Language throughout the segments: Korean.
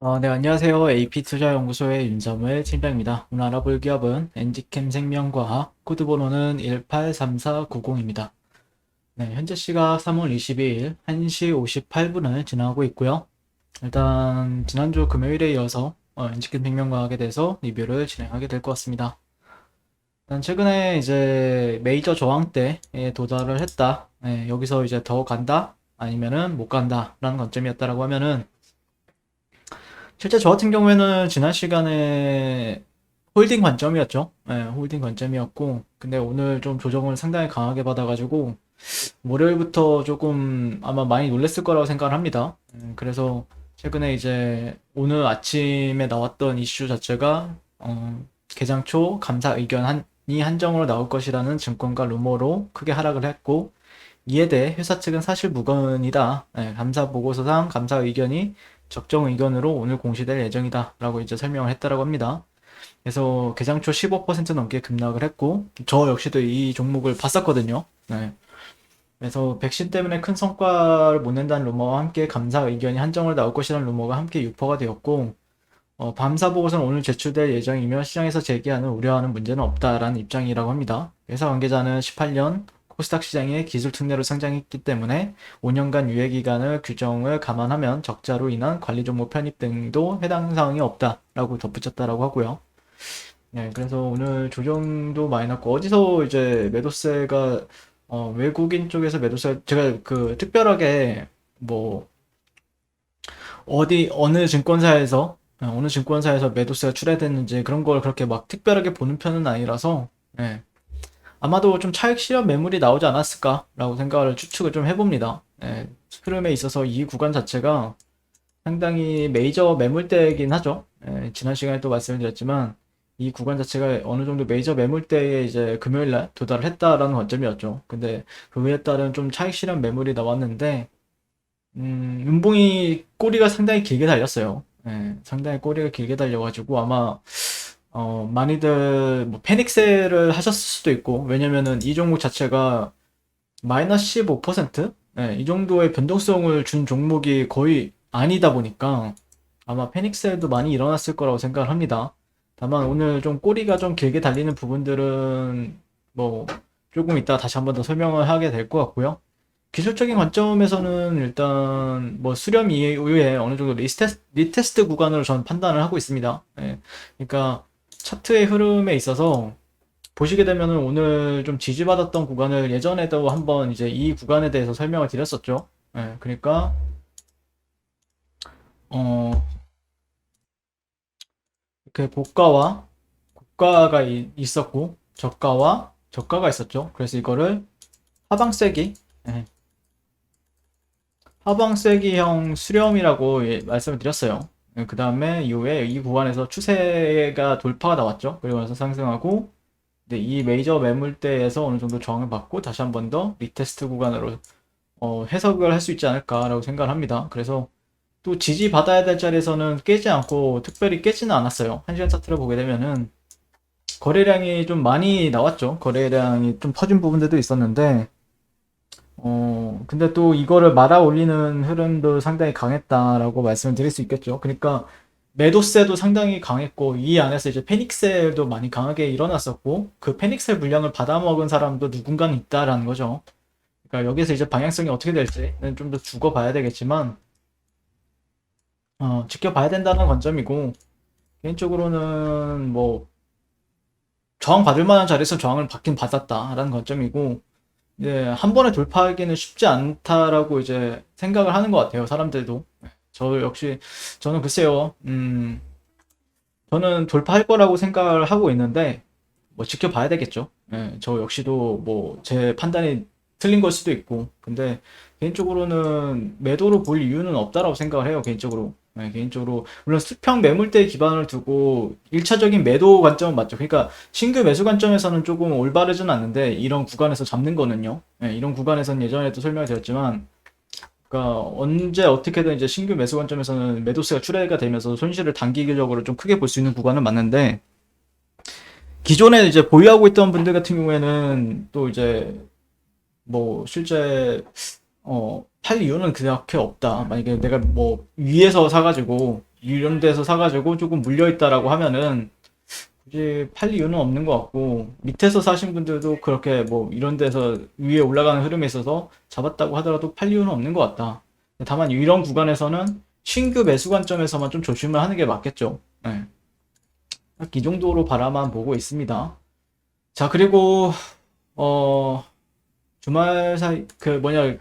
네, 안녕하세요. AP투자연구소의 윤사무엘 팀장입니다. 오늘 알아볼 기업은 엔지캠 생명과학, 코드번호는 183490입니다. 네, 현재 시각 3월 22일 1시 58분을 지나고 있고요. 일단 지난주 금요일에 이어서 엔지캠 생명과학에 대해서 리뷰를 진행하게 될 것 같습니다. 일단 최근에 이제 메이저 저항대에 도달을 했다. 네, 여기서 이제 더 간다? 아니면은 못 간다? 라는 관점이었다라고 하면은 실제 저 같은 경우에는 지난 시간에 홀딩 관점이었죠. 네, 홀딩 관점이었고, 근데 오늘 좀 조정을 상당히 강하게 받아가지고, 월요일부터 조금 아마 많이 놀랬을 거라고 생각을 합니다. 그래서 최근에 이제 오늘 아침에 나왔던 이슈 자체가, 개장 초 감사 의견이 한정으로 나올 것이라는 증권가 루머로 크게 하락을 했고, 이에 대해 회사 측은 사실 무근이다. 네, 감사 보고서상 감사 의견이 적정 의견으로 오늘 공시될 예정이다. 라고 이제 설명을 했다라고 합니다. 그래서 개장 초 15% 넘게 급락을 했고, 저 역시도 이 종목을 봤었거든요. 네. 그래서 백신 때문에 큰 성과를 못 낸다는 루머와 함께 감사 의견이 한정으로 나올 것이라는 루머가 함께 유포가 되었고, 밤사 보고서는 오늘 제출될 예정이며 시장에서 제기하는 우려하는 문제는 없다라는 입장이라고 합니다. 회사 관계자는 18년 코스닥 시장에 기술 특례로 상장했기 때문에 5년간 유예 기간을 규정을 감안하면 적자로 인한 관리 종목 편입 등도 해당 사항이 없다라고 덧붙였다라고 하고요. 네, 그래서 오늘 조정도 많이 났고 어디서 이제 매도세가 외국인 쪽에서 매도세 제가 그 특별하게 뭐 어느 증권사에서 매도세가 출하됐는지 그런 걸 그렇게 막 특별하게 보는 편은 아니라서, 예. 아마도 좀 차익 실현 매물이 나오지 않았을까라고 생각을 추측을 좀 해봅니다. 예. 흐름에 있어서 이 구간 자체가 상당히 메이저 매물대이긴 하죠. 예. 지난 시간에 또 말씀을 드렸지만, 이 구간 자체가 어느 정도 메이저 매물대에 이제 금요일 날 도달을 했다라는 관점이었죠. 근데 그에 따른 좀 차익 실현 매물이 나왔는데, 은봉이 꼬리가 상당히 길게 달렸어요. 예, 상당히 꼬리가 길게 달려가지고 아마 많이들 뭐 패닉셀을 하셨을 수도 있고 왜냐면은 이 종목 자체가 마이너스 15%? 예, 이 정도의 변동성을 준 종목이 거의 아니다 보니까 아마 패닉셀도 많이 일어났을 거라고 생각을 합니다. 다만 오늘 좀 꼬리가 좀 길게 달리는 부분들은 뭐 조금 이따 다시 한번 더 설명을 하게 될 것 같고요. 기술적인 관점에서는 일단 뭐 수렴 이후에 어느 정도 리테스트 구간으로 저는 판단을 하고 있습니다. 예. 그러니까 차트의 흐름에 있어서 보시게 되면은 오늘 좀 지지받았던 구간을 예전에도 한번 이제 이 구간에 대해서 설명을 드렸었죠. 예. 그러니까 어 이렇게 고가가 있었고 저가가 있었죠. 그래서 이거를 하방세기 예. 하방세기형 수렴이라고 말씀을 드렸어요. 그 다음에 이후에 이 구간에서 추세가 돌파가 나왔죠. 그리고 나서 상승하고 이제 이 메이저 매물대에서 어느 정도 저항을 받고 다시 한 번 더 리테스트 구간으로 해석을 할 수 있지 않을까라고 생각을 합니다. 그래서 또 지지받아야 될 자리에서는 깨지 않고 특별히 깨지는 않았어요. 한시간 차트를 보게 되면은 거래량이 좀 많이 나왔죠. 거래량이 좀 퍼진 부분들도 있었는데 근데 또 이거를 말아 올리는 흐름도 상당히 강했다라고 말씀을 드릴 수 있겠죠. 그러니까 매도세도 상당히 강했고, 이 안에서 이제 패닉셀도 많이 강하게 일어났었고, 그 패닉셀 물량을 받아먹은 사람도 누군가는 있다라는 거죠. 그러니까 여기서 이제 방향성이 어떻게 될지는 좀 더 두고 봐야 되겠지만, 지켜봐야 된다는 관점이고, 개인적으로는 뭐, 저항 받을 만한 자리에서 저항을 받긴 받았다라는 관점이고, 이제 한 번에 돌파하기는 쉽지 않다라고 이제 생각을 하는 것 같아요. 사람들도. 저 역시 저는 글쎄요. 저는 돌파할 거라고 생각을 하고 있는데 뭐 지켜봐야 되겠죠. 예, 저 역시도 뭐 제 판단이 틀린 걸 수도 있고. 근데 개인적으로는 매도로 볼 이유는 없다라고 생각을 해요. 개인적으로. 예, 개인적으로 물론 수평 매물대 기반을 두고 1차적인 매도 관점은 맞죠. 그러니까 신규 매수 관점에서는 조금 올바르진 않는데 이런 구간에서 잡는 거는요. 예, 이런 구간에서는 예전에도 설명을 드렸지만 그러니까 언제 어떻게든 이제 신규 매수 관점에서는 매도세가 출회가 되면서 손실을 단기적으로 좀 크게 볼 수 있는 구간은 맞는데 기존에 이제 보유하고 있던 분들 같은 경우에는 또 이제 뭐 실제 팔 이유는 그렇게 없다. 만약에 내가 뭐 위에서 사가지고 이런 데서 사가지고 조금 물려있다라고 하면은 굳이 팔 이유는 없는 것 같고, 밑에서 사신 분들도 그렇게 뭐 이런 데서 위에 올라가는 흐름에 있어서 잡았다고 하더라도 팔 이유는 없는 것 같다. 다만 이런 구간에서는 신규 매수 관점에서만 좀 조심을 하는 게 맞겠죠. 네. 딱 이 정도로 바라만 보고 있습니다. 자, 그리고 어 주말 사이 그 뭐냐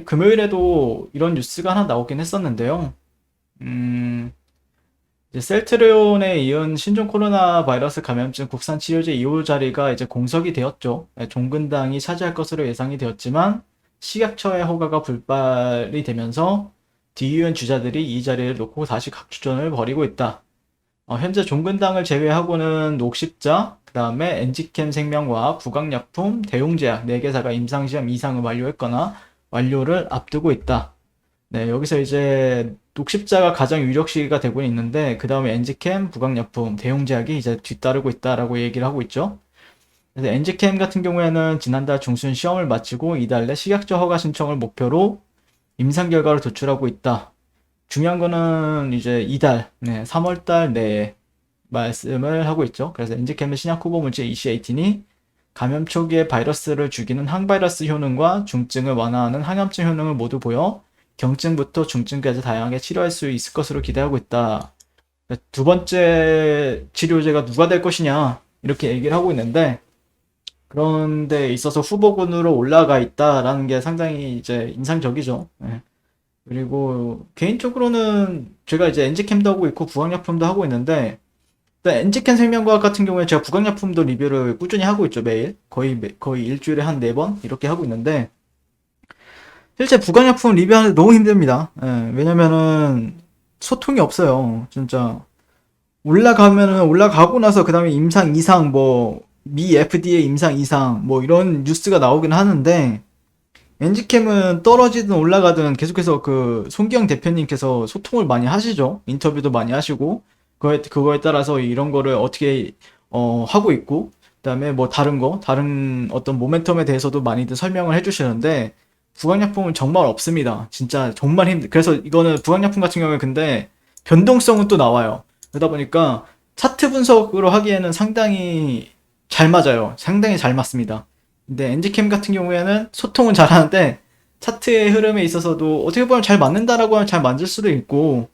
금요일에도 이런 뉴스가 하나 나오긴 했었는데요. 음, 이제 셀트리온에 이은 신종 코로나 바이러스 감염증 국산 치료제 2호 자리가 이제 공석이 되었죠. 네, 종근당이 차지할 것으로 예상이 되었지만 식약처의 허가가 불발이 되면서 뒤이은 주자들이 이 자리를 놓고 다시 각주전을 벌이고 있다. 현재 종근당을 제외하고는 녹십자, 그 다음에 엔지캠 생명과학, 구강약품, 대용제약 4개사가 임상시험 이상을 완료했거나 완료를 앞두고 있다. 네, 여기서 이제 녹십자가 가장 유력 시기가 되고 있는데 그 다음에 엔지캠, 구강약품, 대용제약이 이제 뒤따르고 있다라고 얘기를 하고 있죠. 그래서 엔지캠 같은 경우에는 지난달 중순 시험을 마치고 이달 내 식약처 허가 신청을 목표로 임상 결과를 도출하고 있다. 중요한 거는 이제 이달, 네, 3월달 내에 말씀을 하고 있죠. 그래서 엔지캠의 신약 후보 물질 EC18이 감염 초기에 바이러스를 죽이는 항바이러스 효능과 중증을 완화하는 항염증 효능을 모두 보여 경증부터 중증까지 다양하게 치료할 수 있을 것으로 기대하고 있다. 두 번째 치료제가 누가 될 것이냐 이렇게 얘기를 하고 있는데 그런 데 있어서 후보군으로 올라가 있다라는 게 상당히 이제 인상적이죠. 네. 그리고 개인적으로는 제가 이제 엔지캠도 하고 있고 부항약품도 하고 있는데 엔지캠 생명과학 같은 경우에 제가 부강약품도 리뷰를 꾸준히 하고 있죠, 매일. 거의 일주일에 한 4번? 이렇게 하고 있는데, 실제 부강약품 리뷰하는데 너무 힘듭니다. 예, 왜냐면은, 소통이 없어요. 진짜. 올라가면은, 올라가고 나서 그 다음에 임상 이상, 뭐, 미 FDA 임상 이상, 뭐, 이런 뉴스가 나오긴 하는데, 엔지캠은 떨어지든 올라가든 계속해서 그 손기영 대표님께서 소통을 많이 하시죠. 인터뷰도 많이 하시고 그거에 따라서 이런 거를 어떻게 하고 있고 그다음에 뭐 다른 어떤 모멘텀에 대해서도 많이들 설명을 해주시는데 부강약품은 정말 없습니다. 진짜 정말 그래서 이거는 부강약품 같은 경우에 근데 변동성은 또 나와요. 그러다 보니까 차트 분석으로 하기에는 상당히 잘 맞아요. 상당히 잘 맞습니다. 근데 엔지캠 같은 경우에는 소통은 잘하는데 차트의 흐름에 있어서도 어떻게 보면 잘 맞는다라고 하면 잘 맞을 수도 있고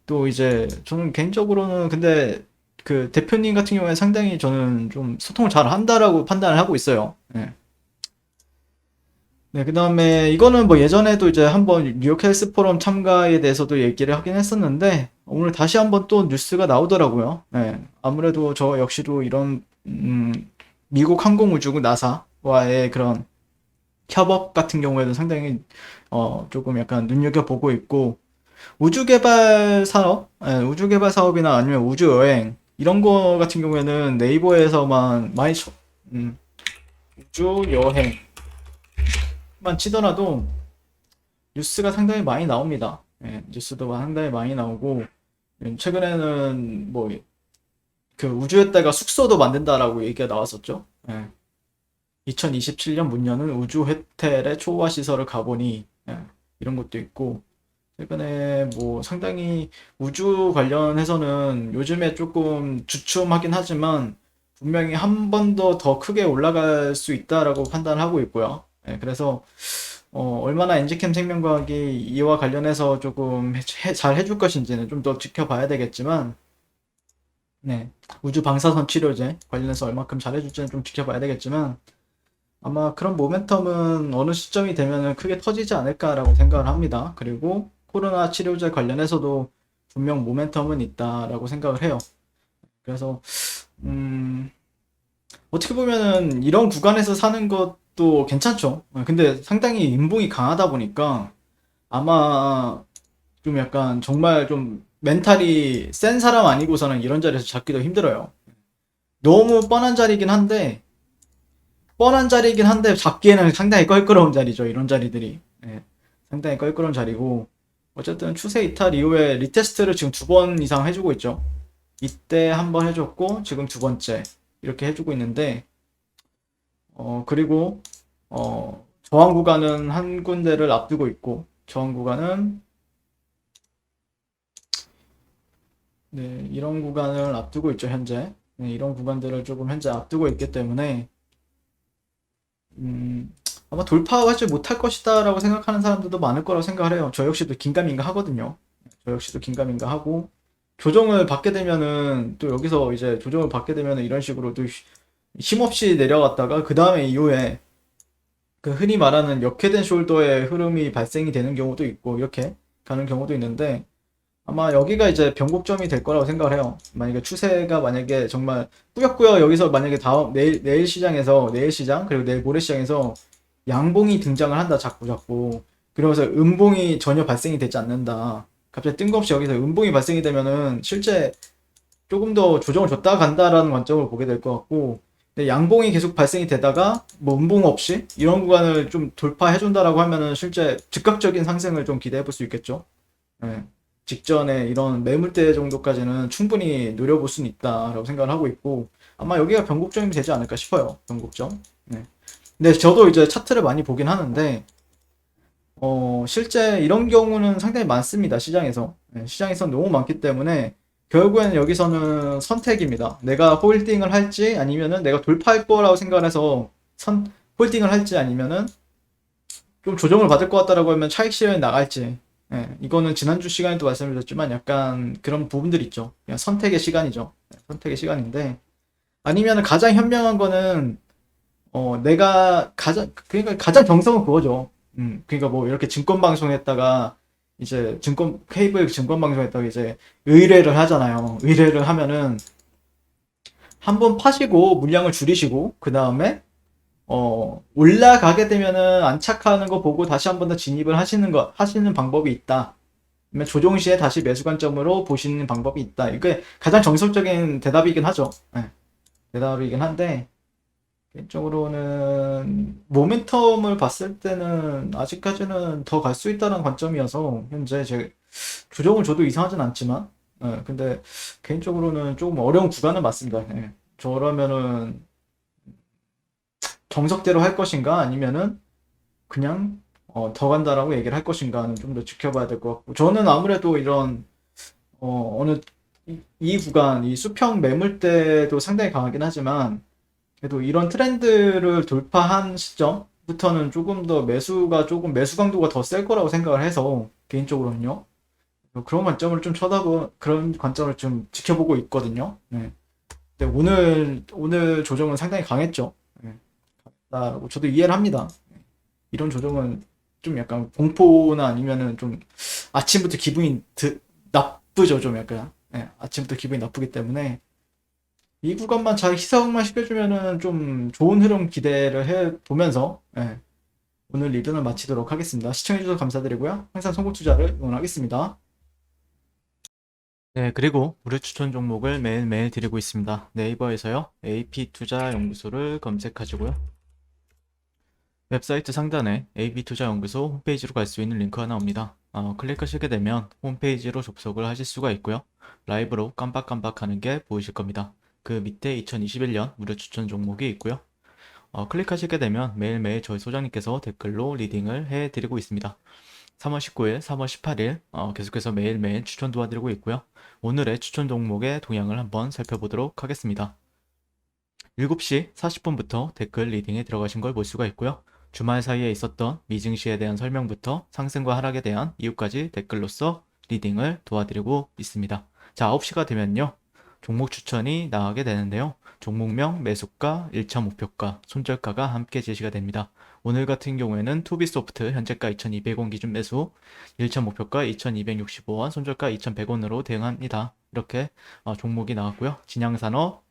또 이제 저는 개인적으로는 근데 그 대표님 같은 경우에 상당히 저는 좀 소통을 잘 한다라고 판단을 하고 있어요. 네. 네, 그 다음에 이거는 뭐 예전에도 이제 한번 뉴욕 헬스 포럼 참가에 대해서도 얘기를 하긴 했었는데 오늘 다시 한번 또 뉴스가 나오더라고요. 네, 아무래도 저 역시도 이런 미국 항공우주국 나사와의 그런 협업 같은 경우에도 상당히 조금 약간 눈여겨보고 있고 우주개발 사업, 우주개발 사업이나 아니면 우주여행 이런 거 같은 경우에는 네이버에서만 우주여행만 치더라도 뉴스가 상당히 많이 나옵니다. 뉴스도 상당히 많이 나오고 최근에는 뭐 그 우주에다가 숙소도 만든다라고 얘기가 나왔었죠. 2027년 문 여는 우주 호텔의 초호화 시설을 가보니 이런 것도 있고 최근에 뭐 상당히 우주 관련해서는 요즘에 조금 주춤하긴 하지만 분명히 한 번 더 크게 올라갈 수 있다라고 판단하고 있고요. 그래서 얼마나 엔지캠 생명과학이 이와 관련해서 조금 잘 해줄 것인지는 좀 더 지켜봐야 되겠지만 네, 우주 방사선 치료제 관련해서 얼마큼 잘해줄지는 좀 지켜봐야 되겠지만 아마 그런 모멘텀은 어느 시점이 되면 크게 터지지 않을까라고 생각을 합니다. 그리고 코로나 치료제 관련해서도 분명 모멘텀은 있다라고 생각을 해요. 그래서 어떻게 보면은 이런 구간에서 사는 것도 괜찮죠. 근데 상당히 인봉이 강하다 보니까 아마 좀 약간 정말 좀 멘탈이 센 사람 아니고서는 이런 자리에서 잡기도 힘들어요. 너무 뻔한 자리이긴 한데 잡기에는 상당히 껄끄러운 자리죠. 이런 자리들이. 상당히 껄끄러운 자리고 어쨌든 추세 이탈 이후에 리테스트를 지금 2번 이상 해주고 있죠. 이때 한 번 해줬고 지금 2번째 이렇게 해주고 있는데 그리고 저항 구간은 한 군데를 앞두고 있고 저항 구간은 네, 이런 구간을 앞두고 있죠, 현재. 네, 이런 구간들을 조금 현재 앞두고 있기 때문에, 음, 아마 돌파하지 못할 것이다라고 생각하는 사람들도 많을 거라고 생각을 해요. 저 역시도 긴가민가 하거든요. 저 역시도 긴가민가 하고, 조정을 받게 되면은, 또 여기서 이제 조정을 받게 되면은 이런 식으로 또 힘없이 내려갔다가, 그 다음에 이후에, 그 흔히 말하는 역회된 숄더의 흐름이 발생이 되는 경우도 있고, 이렇게 가는 경우도 있는데, 아마 여기가 이제 변곡점이 될 거라고 생각을 해요. 만약에 추세가 만약에 정말 꾸역꾸역 여기서 만약에 다음 내일 시장에서 내일 시장 그리고 내일 모레 시장에서 양봉이 등장을 한다 자꾸 자꾸 그러면서 음봉이 전혀 발생이 되지 않는다. 갑자기 뜬금없이 여기서 음봉이 발생이 되면은 실제 조금 더 조정을 줬다 간다라는 관점을 보게 될 것 같고 근데 양봉이 계속 발생이 되다가 뭐 음봉 없이 이런 구간을 좀 돌파해 준다라고 하면은 실제 즉각적인 상승을 좀 기대해 볼 수 있겠죠. 예. 직전에 이런 매물대 정도까지는 충분히 노려볼 수는 있다라고 생각을 하고 있고 아마 여기가 변곡점이 되지 않을까 싶어요. 변곡점. 네. 근데 저도 이제 차트를 많이 보긴 하는데 실제 이런 경우는 상당히 많습니다. 시장에서. 네, 시장에서 너무 많기 때문에 결국에는 여기서는 선택입니다. 내가 홀딩을 할지 아니면은 내가 돌파할 거라고 생각을 해서 홀딩을 할지 아니면은 좀 조정을 받을 것 같다라고 하면 차익 실현에 나갈지. 예, 이거는 지난주 시간에도 말씀드렸지만 약간 그런 부분들이 있죠. 그냥 선택의 시간이죠. 선택의 시간인데 아니면 가장 현명한 거는 내가 그러니까 가장 정성은 그거죠. 그러니까 뭐 이렇게 증권 방송했다가 이제 케이블 증권 방송했다가 이제 의뢰를 하잖아요. 의뢰를 하면은 한 번 파시고 물량을 줄이시고 그 다음에 올라가게 되면은 안착하는 거 보고 다시 한 번 더 진입을 하시는 방법이 있다. 그러면 조정 시에 다시 매수 관점으로 보시는 방법이 있다. 이게 가장 정석적인 대답이긴 하죠. 네, 대답이긴 한데, 개인적으로는 모멘텀을 봤을 때는 아직까지는 더 갈 수 있다는 관점이어서, 현재 제 조정을 줘도 이상하진 않지만, 근데 개인적으로는 조금 어려운 구간은 맞습니다. 저라면은 정석대로 할 것인가 아니면은 그냥 더 간다라고 얘기를 할 것인가는 좀 더 지켜봐야 될 것 같고 저는 아무래도 이런 어느 이 구간 이 수평 매물대도 상당히 강하긴 하지만 그래도 이런 트렌드를 돌파한 시점부터는 조금 더 매수 강도가 더 셀 거라고 생각을 해서 개인적으로는요 그런 관점을 좀 그런 관점을 좀 지켜보고 있거든요. 네. 근데 오늘 조정은 상당히 강했죠. 네. 라고 저도 이해를 합니다. 이런 조정은 좀 약간 공포나 아니면은 좀 아침부터 나쁘죠, 좀 약간. 예, 아침부터 기분이 나쁘기 때문에 이 구간만 잘 희석만 시켜주면은 좀 좋은 흐름 기대를 해 보면서 예, 오늘 리뷰는 마치도록 하겠습니다. 시청해주셔서 감사드리고요. 항상 선고 투자를 응원하겠습니다. 네, 그리고 무료 추천 종목을 매일매일 드리고 있습니다. 네이버에서요, AP투자연구소를 검색하시고요. 웹사이트 상단에 AB투자연구소 홈페이지로 갈 수 있는 링크가 나옵니다. 클릭하시게 되면 홈페이지로 접속을 하실 수가 있고요. 라이브로 깜빡깜빡 하는 게 보이실 겁니다. 그 밑에 2021년 무료 추천 종목이 있고요. 클릭하시게 되면 매일매일 저희 소장님께서 댓글로 리딩을 해드리고 있습니다. 3월 19일, 3월 18일 계속해서 매일매일 추천 도와드리고 있고요. 오늘의 추천 종목의 동향을 한번 살펴보도록 하겠습니다. 7시 40분부터 댓글 리딩에 들어가신 걸 볼 수가 있고요. 주말 사이에 있었던 미증시에 대한 설명부터 상승과 하락에 대한 이유까지 댓글로서 리딩을 도와드리고 있습니다. 자, 9시가 되면요. 종목 추천이 나가게 되는데요. 종목명, 매수가, 1차 목표가, 손절가가 함께 제시가 됩니다. 오늘 같은 경우에는 투비소프트 현재가 2200원 기준 매수, 1차 목표가 2265원, 손절가 2100원으로 대응합니다. 이렇게 종목이 나왔고요. 진양산업,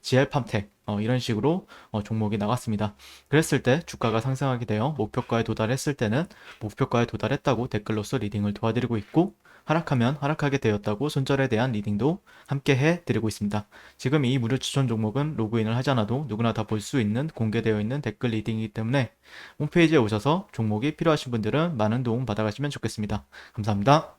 GL팜텍 이런 식으로 종목이 나갔습니다. 그랬을 때 주가가 상승하게 되어 목표가에 도달했을 때는 목표가에 도달했다고 댓글로서 리딩을 도와드리고 있고 하락하면 하락하게 되었다고 손절에 대한 리딩도 함께 해드리고 있습니다. 지금 이 무료 추천 종목은 로그인을 하지 않아도 누구나 다 볼 수 있는 공개되어 있는 댓글 리딩이기 때문에 홈페이지에 오셔서 종목이 필요하신 분들은 많은 도움 받아가시면 좋겠습니다. 감사합니다.